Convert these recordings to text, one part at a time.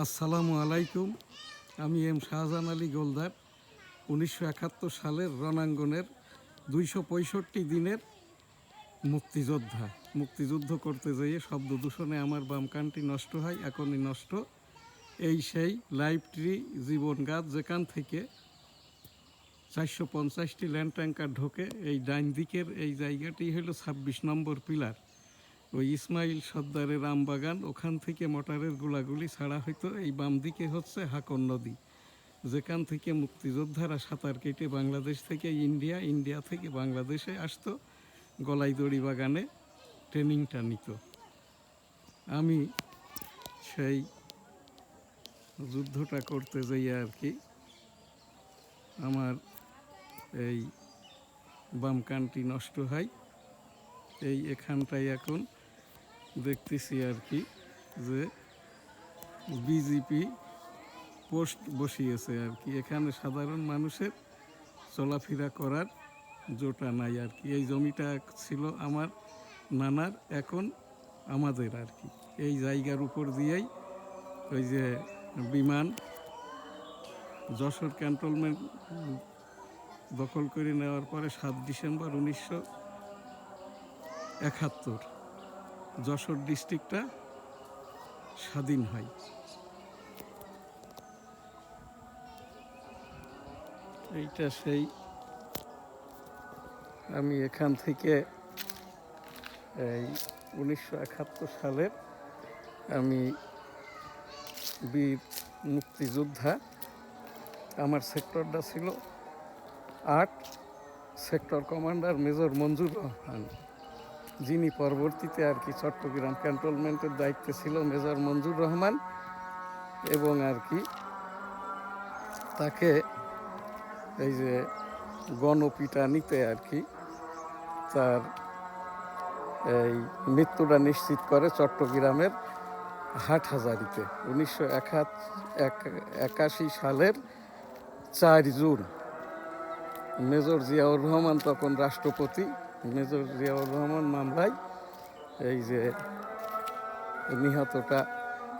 আসসালামু আলাইকুম। আমি এম শাহজাহান আলী গোলদার। 1971 সালের রণাঙ্গনের 265 দিনের মুক্তিযোদ্ধা। মুক্তিযুদ্ধ করতে যেয়ে শব্দ দূষণে আমার বাম কানটি নষ্ট হয়, এখনই নষ্ট। এই সেই লাইফ ট্রি জীবন গাছ, যেখান থেকে 450টি ল্যান্ড ট্যাঙ্কার ঢোকে। এই ডাইন দিকের এই জায়গাটি হলো 26 নম্বর পিলার। ওই ইসমাইল সর্দারের আমবাগান, ওখান থেকে মোটরের গোলাগুলি ছাড়া হইতো। এই বাম দিকে হচ্ছে হাকন নদী, যেখান থেকে মুক্তিযোদ্ধারা সাঁতার কেটে বাংলাদেশ থেকে ইন্ডিয়া থেকে বাংলাদেশে আসতো, গলায় দড়ি বাগানে ট্রেনিংটা নিত। আমি সেই যুদ্ধটা করতে যাই আর কি আমার এই বাম কানটি নষ্ট হয়। এই এখানটায় এখন দেখতেছি আর কি যে বিজেপি পোস্ট বসিয়েছে আর কি। এখানে সাধারণ মানুষের চলাফেরা করার জোটা নাই আর কি। এই জমিটা ছিল আমার নানার, এখন আমাদের আর কি। এই জায়গার উপর দিয়েই ওই যে বিমান যশোর ক্যান্টনমেন্ট দখল করে নেওয়ার পরে 7 ডিসেম্বর 1971 যশোর ডিস্ট্রিক্টটা স্বাধীন হয়। এইটা সেই আমি এখান থেকে এই 1971 সালের আমি বীর মুক্তিযোদ্ধা। আমার সেক্টরটা ছিল 8, sector commander major Manzur Rahman, যিনি পরবর্তীতে আর কি চট্টগ্রাম ক্যান্টনমেন্টের দায়িত্বে ছিল মেজর মঞ্জুর রহমান। এবং আর কি তাকে এই যে গণপিটানিতে আর কি তার এই মৃত্যুটা নিশ্চিত করে চট্টগ্রামের হাটহাজারীতে 1981 সালের 4 জুন। মেজর জিয়াউর রহমান তখন রাষ্ট্রপতি। মেজর জিয়াউর রহমান মামলায় এই যে নিহতটা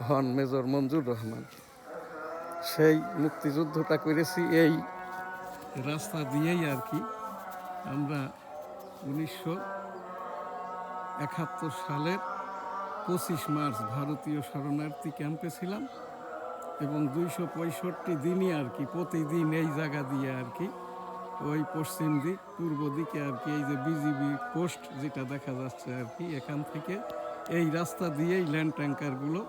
হন মেজর মঞ্জুর রহমান। সেই মুক্তিযুদ্ধটা করেছি এই রাস্তা দিয়েই আর কি। আমরা 1971 সালের 25 মার্চ ভারতীয় শরণার্থী ক্যাম্পে ছিলাম এবং 265 দিনই আর কি প্রতিদিন এই জায়গা দিয়ে আর কি ওই পশ্চিম দিক পূর্ব দিকে আর কি এই যে বিজিবি পোস্ট যেটা দেখা যাচ্ছে আর কি, এখান থেকে এই রাস্তা দিয়েই ল্যান্ড ট্যাঙ্কারগুলো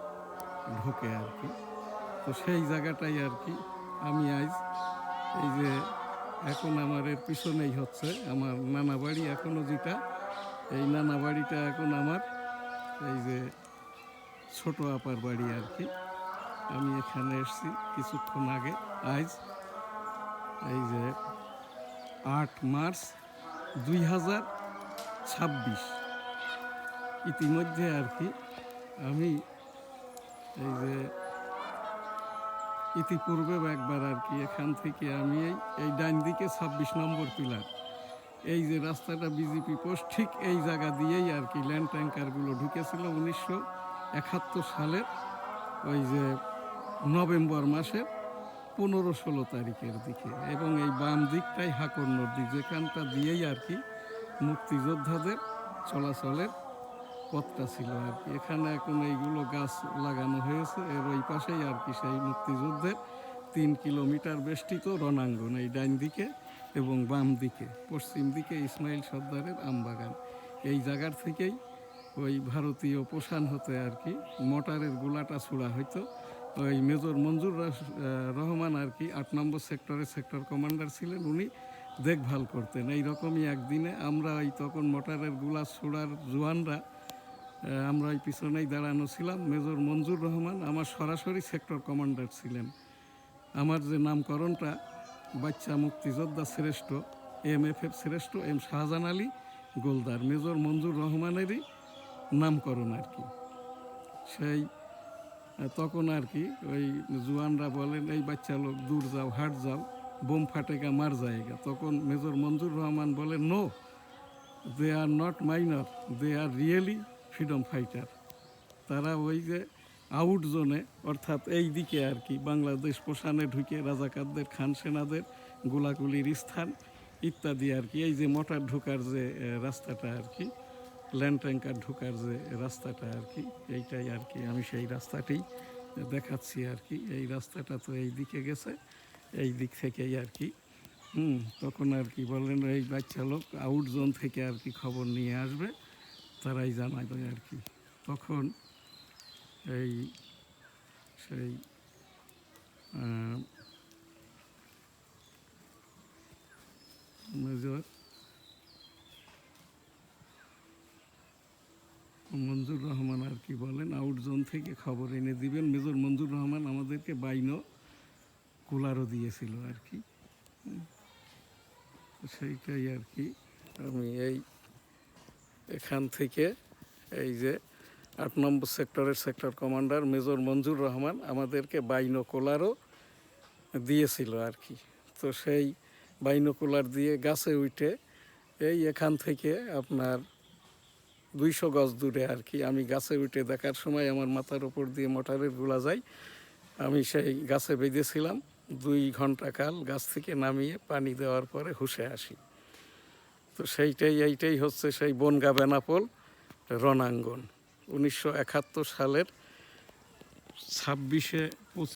ঢোকে আর কি। তো সেই জায়গাটাই আর কি আমি আজ এই যে এখন আমার এর পিছনেই হচ্ছে আমার নানা বাড়ি। এখনও যেটা এই নানা বাড়িটা এখন আমার এই যে ছোট আপার বাড়ি আর কি। আমি এখানে এসেছি কিছুক্ষণ আগে। আজ এই যে 8 মার্চ 2026। ইতিমধ্যে আর কি আমি এই যে ইতিপূর্বে একবার আর কি এখান থেকে আমি এই ডান দিকে 26 নম্বর পিলার, এই যে রাস্তাটা বিজেপি পোস্ট, ঠিক এই জায়গা দিয়েই আর কি ল্যান্ড ট্যাঙ্কারগুলো ঢুকেছিল 1971 সালের ওই যে নভেম্বর মাসের 15-16 তারিখের দিকে। এবং এই বাম দিকটাই হাকর নদী, যেখানটা দিয়েই আর কি মুক্তিযোদ্ধাদের চলাচলের পথটা ছিল আর কি। এখানে এখন এইগুলো গাছ লাগানো হয়েছে। এর ওই পাশেই আর কি সেই মুক্তিযুদ্ধের 3 কিলোমিটার বেষ্টিত রণাঙ্গন, এই ডাইন দিকে এবং বাম দিকে পশ্চিম দিকে ইসমাইল সর্দারের আমবাগান। এই জায়গার থেকেই ওই ভারতীয় পোষাণ হতে আর কি মোটরের গোলাটা ছোড়া হইতো। ওই মেজর মঞ্জুর রহমান আর কি 8 নম্বর সেক্টরের সেক্টর কমান্ডার ছিলেন, উনি দেখভাল করতেন। এইরকমই একদিনে আমরা ওই তখন মোটরের গোলা ছোড়ার জোয়ানরা আমরা ওই পিছনেই দাঁড়ানো ছিলাম। মেজর মঞ্জুর রহমান আমার সরাসরি সেক্টর কমান্ডার ছিলেন। আমার যে নামকরণটা বাচ্চা মুক্তিযোদ্ধা শ্রেষ্ঠ, MFF শ্রেষ্ঠ এম শাহজাহান আলী গোলদার, মেজর মঞ্জুর রহমানেরই নামকরণ আর কি। সেই তখন আর কি ওই জওয়ানরা বলেন, এই বাচ্চা লোক দূর যাও, হাট যাও, বোম ফাটেগা মার যায়গা। তখন মেজর মঞ্জুর রহমান বলেন, no, they are not minor, they are really freedom fighter. তারা ওই যে আউট জোনে, অর্থাৎ এই দিকে আর কি বাংলাদেশ পোষানে ঢুকে রাজাকারদের খান সেনাদের গোলাগুলির স্থান ইত্যাদি আর কি। এই যে মোটর ঢোকার যে রাস্তাটা আর কি, ল্যান্ড ট্যাঙ্কার ঢোকার যে রাস্তাটা আর কি, এইটাই আর কি আমি সেই রাস্তাটি দেখাচ্ছি আর কি। এই রাস্তাটা তো এই দিকে গেছে, এই দিক থেকেই আর কি। তখন আর কি বলেন এই বাচ্চা লোক আউট জোন থেকে আর কি খবর নিয়ে আসবে, তারাই জানাবে আর কি। তখন এই সেই মেজর মঞ্জুর রহমান আর কি বলেন আউট জোন থেকে খবর এনে দিবেন। মেজর মঞ্জুর রহমান আমাদেরকে বাইনো কুলারও দিয়েছিল আর কি। সেইটাই আর কি আমি এখান থেকে এই যে 8 নম্বর সেক্টরের sector commander major Manzur Rahman আমাদেরকে বাইনোকুলারও দিয়েছিল আর কি। তো সেই বাইনোকুলার দিয়ে গাছে উঠে এখান থেকে আপনার 200 গজ দূরে আর কি আমি গাছে উঠে দেখার সময় আমার মাথার ওপর দিয়ে মোটরের গোলা যায়। আমি সেই গাছে বেঁধেছিলাম, 2 ঘন্টা কাল গাছ থেকে নামিয়ে পানি দেওয়ার পরে হুঁশে আসি। তো এইটাই হচ্ছে সেই বনগা বেনাপোল রণাঙ্গন। 1971 সালের 26